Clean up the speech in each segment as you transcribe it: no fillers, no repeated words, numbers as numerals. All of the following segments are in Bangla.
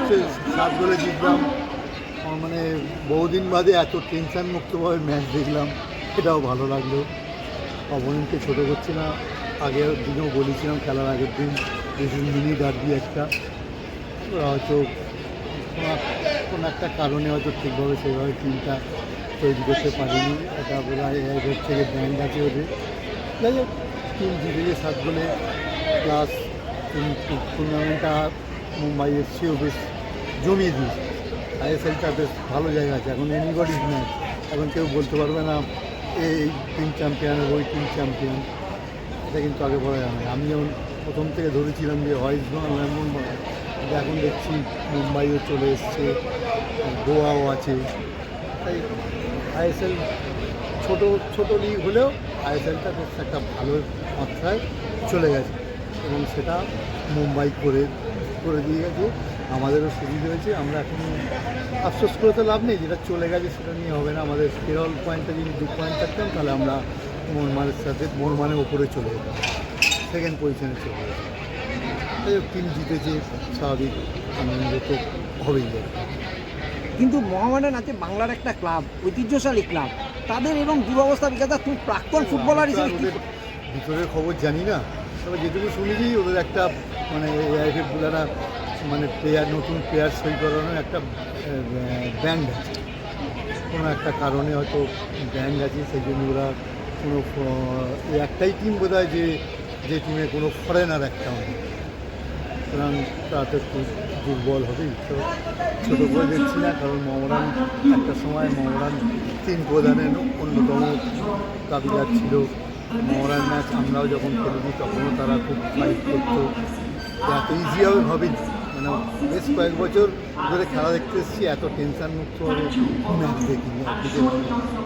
7 গোলে জিতলাম। মানে বহুদিন বাদে এত টেনশন মুক্তভাবে ম্যাচ দেখলাম, এটাও ভালো লাগলো। অপোনেন্টকে ছোটো করছি না, আগের দিনেও বলেছিলাম খেলার আগের দিন মিনি ডার্বি একটা, ওরা হয়তো কোনো একটা কারণে হয়তো ঠিকভাবে সেইভাবে টিমটা তৈরি করতে পারিনি। এটা বোধ হয় এর থেকে ব্যান্ড আছে ওদের। যাই হোক, টিম জিতেছে 7 গোলে, প্লাস টুর্নামেন্টটা মুম্বাই এফসিও বেশ জমিয়ে দিয়েছে। আইএসএলটা বেশ ভালো জায়গা আছে, এখন এনিবডিজ ম্যাচ, এখন কেউ বলতে পারবে না এই টিম চ্যাম্পিয়ন ওই টিম চ্যাম্পিয়ন, এটা কিন্তু আগে বলা যাবে না। আমি যেমন প্রথম থেকে ধরেছিলাম যে হয় ইস্টবেঙ্গল নয় মুম্বাই, কিন্তু এখন দেখছি মুম্বাইও চলে এসছে, গোয়াও আছে। তাই আইএসএল ছোটো লিগ হলেও আইএসএলটা বেশ একটা ভালো মাত্রায় চলে গেছে, এবং সেটা মুম্বাই করে দিয়ে গেছে। আমাদেরও সুবিধা হয়েছে। আমরা এখন আফসোস করে তো লাভ নেই, যেটা চলে গেছে সেটা নিয়ে হবে না। আমাদের কেরল পয়েন্টে যদি 2 পয়েন্ট থাকতাম তাহলে আমরা মোহনমানের ওপরে চলে যেতাম, সেকেন্ড পজিশনে চলে যেতাম। তাই টিম জিতেছে, স্বাভাবিক আনন্দ তো হবেই। কিন্তু মোহামেডান আছে বাংলার একটা ক্লাব, ঐতিহ্যশালী ক্লাব, তাদের এরকম দুরবস্থা বিকাশ তুমি প্রাক্তন ফুটবলার হিসেবে ওদের ভিতরের খবর জানি না, তবে যেটুকু শুনেছি ওদের একটা মানে এআইএফএফ বলারা মানে নতুন প্লেয়ার সই করানোর একটা ব্যান্ড আছে, কোনো একটা কারণে হয়তো ব্যান্ড আছে, সেই জন্য ওরা কোনো একটাই টিম বোধ হয় যে টিমে কোনো ফরেনার একটা হবে, সুতরাং তাতে খুব দুর্বল হবেই। তো ছোটো করে দেখছি না, কারণ মোহামেডান একটা সময় মোহামেডান টিম প্রধানের অন্যতম দাবিদার ছিল। মোহামেডান ম্যাচ আমরাও যখন খেলেছি তখনও তারা খুব ফাইট করতো, এত ইজি হবে ভাবিনি। মানে বেশ কয়েক বছর ধরে খেলা দেখতে এসেছি, এত টেনশন মুক্তভাবে ম্যাচ দেখিনি, একদিকে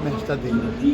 ম্যাচটা দেখি।